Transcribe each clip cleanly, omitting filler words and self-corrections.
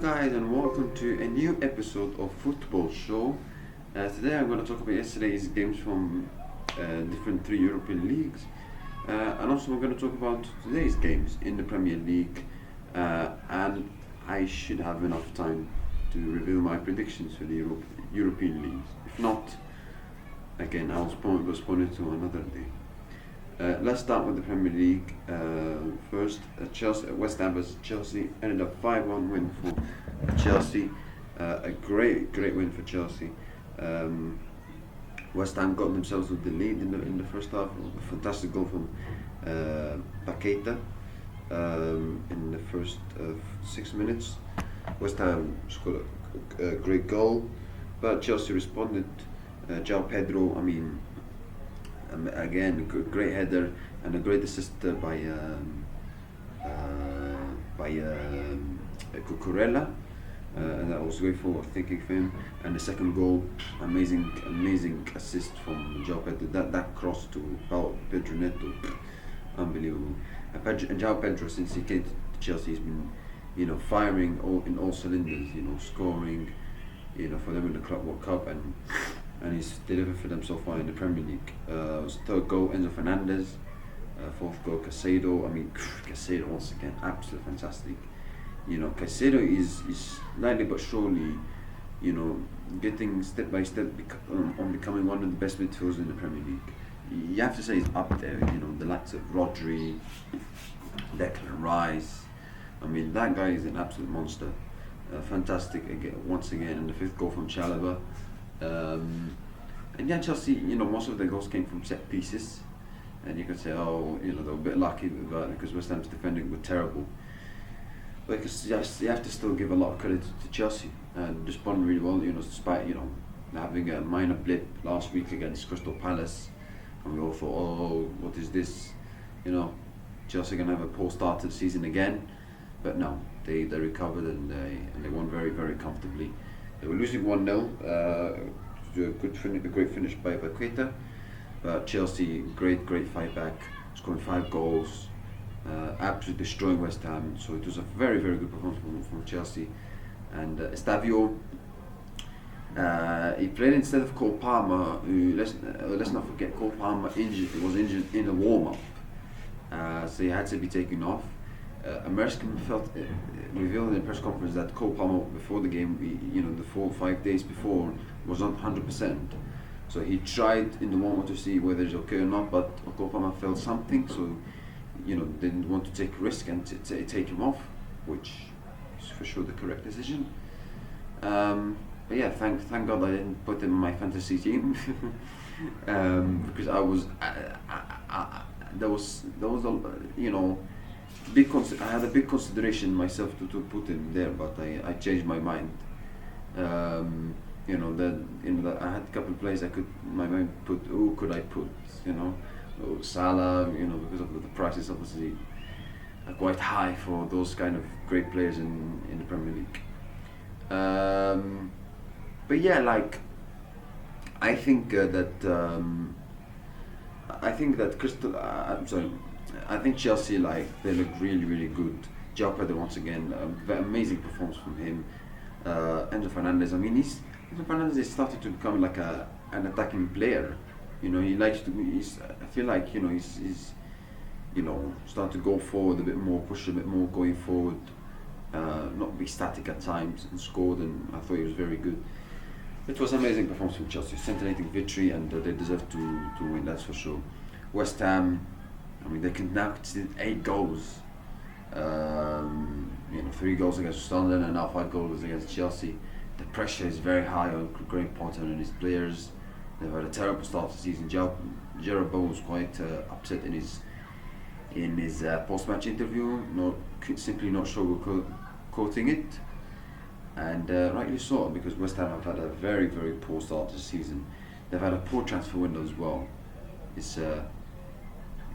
guys, and welcome to a new episode of Football Show. Today I'm going to talk about yesterday's games from different three European leagues, and also we're going to talk about today's games in the Premier League. And I should have enough time to reveal my predictions for the European leagues. If not, again I'll postpone it to another day. Let's start with the Premier League. First, West Ham versus Chelsea ended up 5-1 win for Chelsea. A great win for Chelsea. West Ham got themselves with the lead in the first half. A fantastic goal from Paqueta in the first 6 minutes. West Ham scored a great goal, but Chelsea responded. João Pedro, again, great header and a great assist by Cucurella, and that was great for thinking for him. And the second goal, amazing assist from João Pedro. That cross to Pedro Neto, unbelievable. And João Pedro, since he came to Chelsea, he's been, firing in all cylinders. Scoring, for them in the Club World Cup, and he's delivered for them so far in the Premier League. Third goal, Enzo Fernandez. Fourth goal, Caicedo. Caicedo once again, absolutely fantastic. Caicedo is lightly but surely, getting step by step on becoming one of the best midfielders in the Premier League. You have to say he's up there. The likes of Rodri, Declan Rice. That guy is an absolute monster. Fantastic again, once again, and the fifth goal from Chalobah. And Chelsea, most of their goals came from set pieces, and you could say, they were a bit lucky with that because West Ham's defending were terrible. But you have to still give a lot of credit to Chelsea and respond really well. Despite having a minor blip last week against Crystal Palace, and we all thought, what is this? Chelsea are gonna have a poor start to the season again. But no, they recovered and they won very, very comfortably. They were losing 1-0, a great finish by Paqueta, but Chelsea, great fight back, scoring 5 goals, absolutely destroying West Ham. So it was a very, very good performance from Chelsea. And Estavio, he played instead of Cole Palmer, who, let's not forget, Cole Palmer was injured in the warm-up, so he had to be taken off. American revealed in the press conference that Cole Palmer, before the game, the 4 or 5 days before, was not 100%. So he tried in the warm-up to see whether it's okay or not, but Cole Palmer felt something, so didn't want to take a risk and take him off, which is for sure the correct decision. But yeah, thank God I didn't put him in my fantasy team because there was a I had a big consideration myself to put him there, but I changed my mind. I had a couple of players my mind put. Who could I put? Salah. Because of the prices, obviously, are quite high for those kind of great players in the Premier League. But yeah, I think I think Chelsea, they look really, really good. João Pedro once again, amazing performance from him. Enzo Fernandez, Enzo Fernandez is starting to become an attacking player. He likes to. I feel like he's starting to go forward a bit more, push a bit more, going forward, not be static at times, and scored. And I thought he was very good. It was an amazing performance from Chelsea, scintillating victory, and they deserve to win. That's for sure. West Ham. They can now concede 8 goals. 3 goals against Sunderland and now 5 goals against Chelsea. The pressure is very high on Graham Potter and his players. They've had a terrible start to the season. Gerard Bow was quite upset in his post-match interview, simply not sugarcoating it, and rightly so, because West Ham have had a very, very poor start to the season. They've had a poor transfer window as well.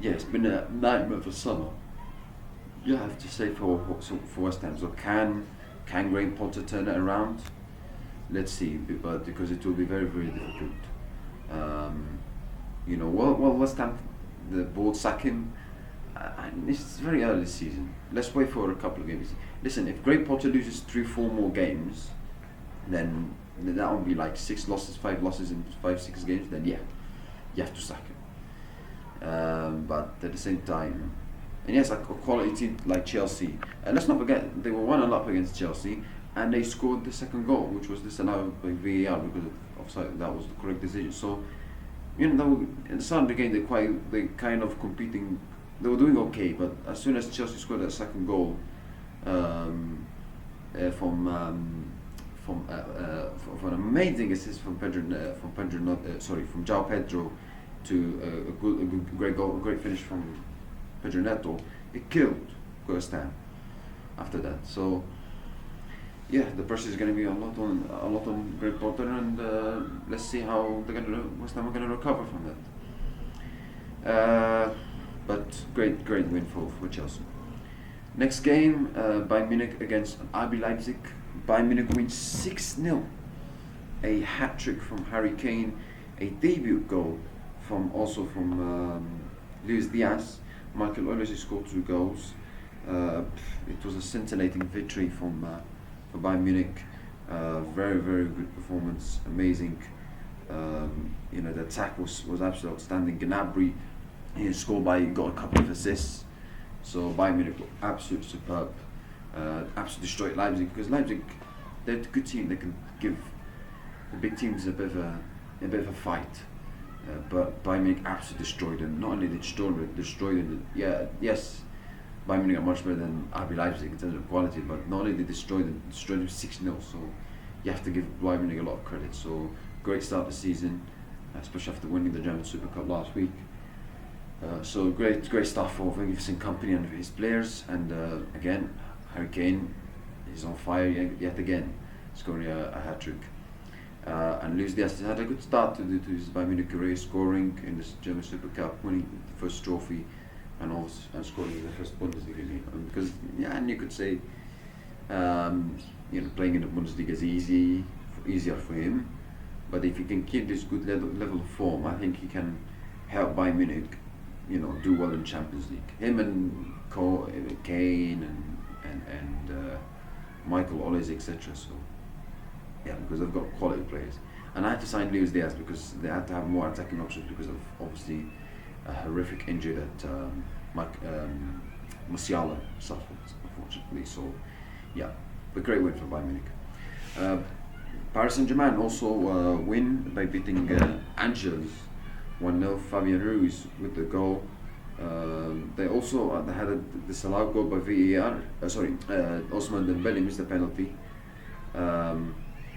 It's been a nightmare for summer. You have to say for West Ham. So can Graham Potter turn it around? Let's see, but because it will be very, very difficult. West Ham, the board sack him. and it's very early season. Let's wait for a couple of games. Listen, if Greg Potter loses 3, 4 more games, then that would be like 6 losses, 5 losses in 5, 6 games. Then yeah, you have to sack him. But at the same time, and yes, like a quality team like Chelsea. And let's not forget they were 1-0 up against Chelsea, and they scored the second goal, which was disallowed by VAR because of offside. That was the correct decision. So in the start of the game, they kind of competing. They were doing okay, but as soon as Chelsea scored that second goal, from an amazing assist from from João Pedro to a great goal, a great finish from Pedro Neto, it killed West Ham after that. So yeah, the pressure is going to be a lot on Greg Potter, and let's see how West Ham are going to recover from that. But great win for Chelsea. Next game, Bayern Munich against RB Leipzig. Bayern Munich wins 6-0. A hat trick from Harry Kane, a debut goal from Luis Diaz. Michael Olise scored 2 goals. It was a scintillating victory for Bayern Munich. Very good performance, amazing. The attack was absolutely outstanding. Gnabry, he got a couple of assists. So Bayern Munich were absolutely superb. Absolutely destroyed Leipzig, because Leipzig, they're a good team. They can give the big teams a bit of a fight. But Bayern Munich absolutely destroyed them. Not only did they destroy them. Yes, Bayern Munich are much better than RB Leipzig in terms of quality. But not only did they destroy them 6-0. So you have to give Bayern Munich a lot of credit. So great start of the season, especially after winning the German Super Cup last week. So great stuff for Ferguson Company and his players. And again, Harry Kane is on fire yet again, scoring a hat trick. And Luis Diaz had a good start to his Bayern Munich career, scoring in the German Super Cup, winning the first trophy, and scoring in the first Bundesliga game. Because and you could say, playing in the Bundesliga is easier for him. But if he can keep this good level of form, I think he can help Bayern Munich, do well in Champions League. Him and Kane and Michael Olise, etc. So yeah, because they've got quality players. And I had to sign Luis Diaz because they had to have more attacking options because of obviously a horrific injury that Musiala suffered, unfortunately. So yeah, but great win for Bayern Munich. Paris Saint-Germain also win by beating Angers 1-0. Fabian Ruiz with the goal. They also had a disallowed goal by VAR. Ousmane Dembele missed the penalty.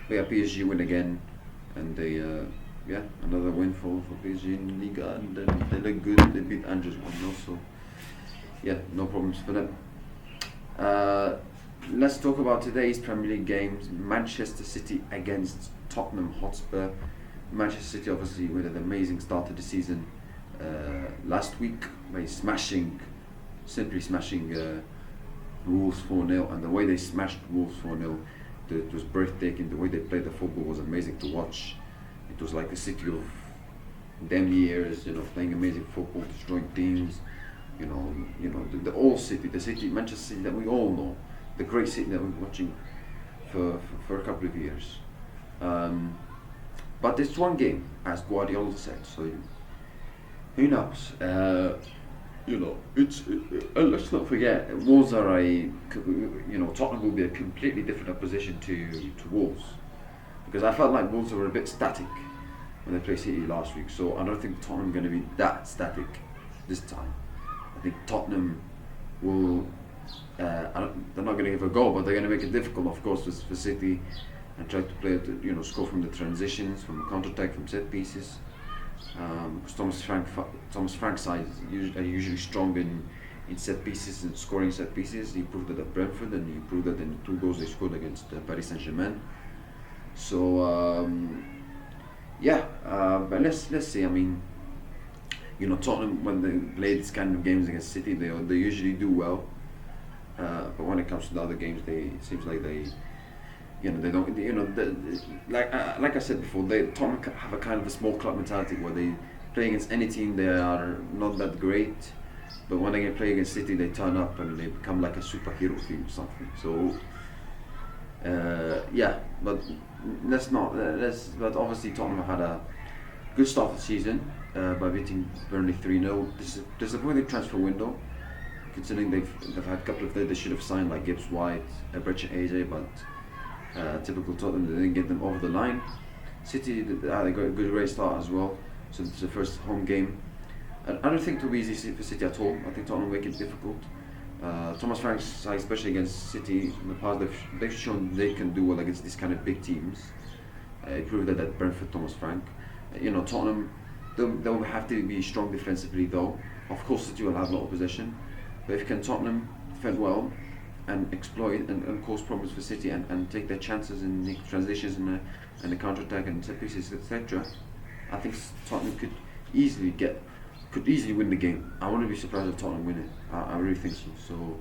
PSG win again, and they another win for PSG in Liga, and they look good. They beat Angers 1-0, so yeah, no problems for them. Let's talk about today's Premier League games. Manchester City against Tottenham Hotspur. Manchester City obviously with an amazing start to the season last week by simply smashing Wolves 4-0, and the way they smashed Wolves 4-0, it was breathtaking. The way they played the football was amazing to watch. It was like the City of them years, playing amazing football, destroying teams. The old City, Manchester City that we all know, the great City that we've been watching for a couple of years. But it's one game, as Guardiola said. So who knows? Let's not forget, Wolves are Tottenham will be a completely different opposition to Wolves, because I felt like Wolves were a bit static when they played City last week. So I don't think Tottenham are going to be that static this time. I think Tottenham will. They're not going to give a goal, but they're going to make it difficult, of course, for City, and try to play score from the transitions, from the counter-attack, from set pieces. Because Thomas Frank's side are usually strong in set pieces and scoring set pieces. He proved that at Brentford, and he proved that in the 2 goals they scored against Paris Saint-Germain. So but let's see. I mean, Tottenham, when they play these kind of games against City, they usually do well. But when it comes to the other games, it seems like they don't. Like I said before, Tottenham have a kind of a small club mentality where they play against any team. They are not that great, but when they play against City, they turn up and they become like a superhero team or something. So yeah, but let's not. But obviously Tottenham had a good start of the season by beating Burnley 3-0. Disappointing transfer window, considering they've had a couple of they should have signed like Gibbs White, Brecha Eze, but typical Tottenham, they didn't get them over the line. City had a good great start as well. So it's the first home game. And I don't think it will be easy for City at all. I think Tottenham will make it difficult. Thomas Frank's side, especially against City in the past, they've shown they can do well against these kind of big teams. He proved that at Brentford, Thomas Frank. Tottenham, they'll have to be strong defensively though. Of course, City will have a lot of possession, but if can Tottenham defend well and exploit and cause problems for City and take their chances in the transitions and the counter-attack and set pieces, etc., I think Tottenham could easily win the game. I wouldn't be surprised if Tottenham win it. I really think so.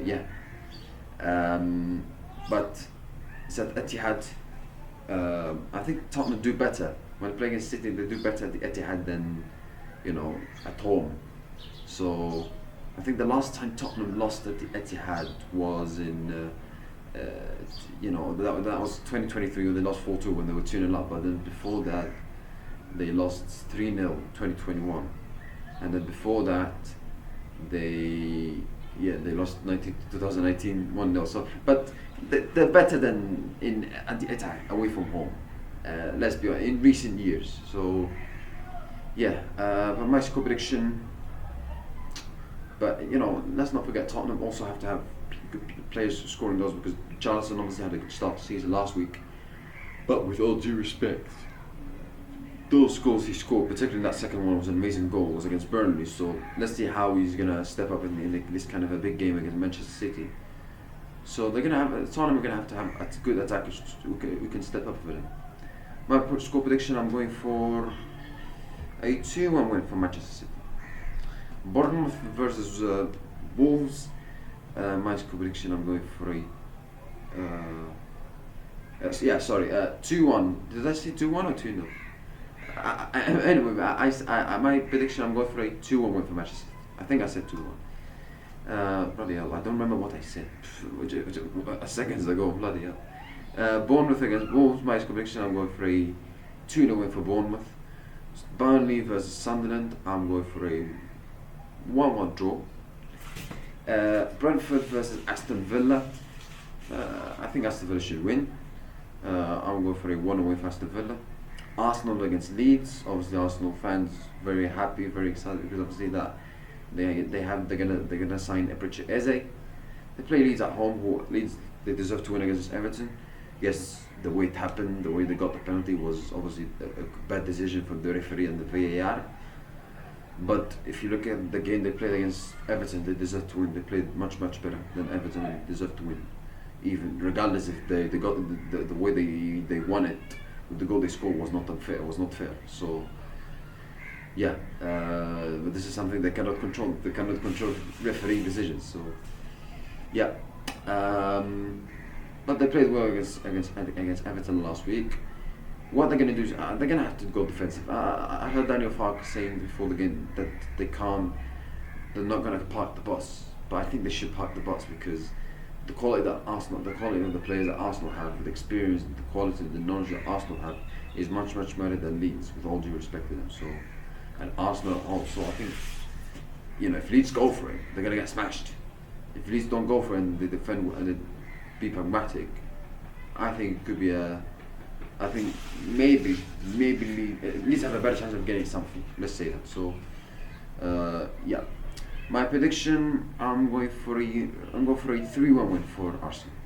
Yeah. But it's at Etihad. I think Tottenham do better when playing against City. They do better at the Etihad than at home. So I think the last time Tottenham lost at the Etihad was in that was 2023 when they lost 4-2 when they were 2-0 up. But then before that they lost 3-0 2021, and then before that they lost 2019 1-0. So, but they're better than at the Etihad away from home. Let's be honest, in recent years. So yeah, but my score prediction. But let's not forget Tottenham also have to have good players scoring goals, because Charleston obviously had a good start to the season last week. But with all due respect, those goals he scored, particularly that second one, was an amazing goal, was against Burnley. So let's see how he's gonna step up in this kind of a big game against Manchester City. So Tottenham are gonna have to have good attackers who can step up for them. My score prediction: I'm going for a 2-1 win for Manchester City. Bournemouth versus Wolves. My score prediction: I'm going for a 2-1. Did I say 2-1 or 2-0? Anyway, my prediction: I'm going for a 2-1 win for Manchester City. I think I said 2-1. Bloody hell, I don't remember what I said seconds ago. Bloody hell. Bournemouth against Wolves. My score prediction: I'm going for a 2-0 win for Bournemouth. Burnley versus Sunderland. I'm going for a 1-1 draw. Brentford versus Aston Villa. I think Aston Villa should win. I'm going for a 1-0 win for Aston Villa. Arsenal against Leeds. Obviously, Arsenal fans very happy, very excited, because obviously that they're gonna sign Brecha Eze. They play Leeds at home. Leeds, they deserve to win against Everton. Yes, the way it happened, the way they got the penalty was obviously a bad decision from the referee and the VAR. But if you look at the game they played against Everton, they deserve to win. They played much better than Everton, and they deserve to win. Even regardless if they got the way they won it, the goal they scored was not unfair. It was not fair. So yeah, but this is something they cannot control. They cannot control refereeing decisions. So yeah, but they played well against Everton last week. What they're going to do is they're going to have to go defensive. I heard Daniel Farke saying before the game that they're not going to park the bus, but I think they should park the bus, because the quality of the players that Arsenal have, the experience, the quality, the knowledge that Arsenal have, is much better than Leeds, with all due respect to them. So, and Arsenal also, I think, if Leeds go for it, they're going to get smashed. If Leeds don't go for it and they defend and they be pragmatic, I think it could be I think maybe Leeds have a better chance of getting something. Let's say that. So, yeah. My prediction: I'm going for a 3-1 win for Arsenal.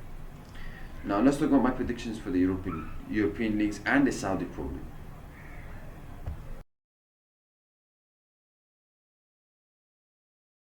Now let's talk about my predictions for the European leagues and the Saudi Pro League.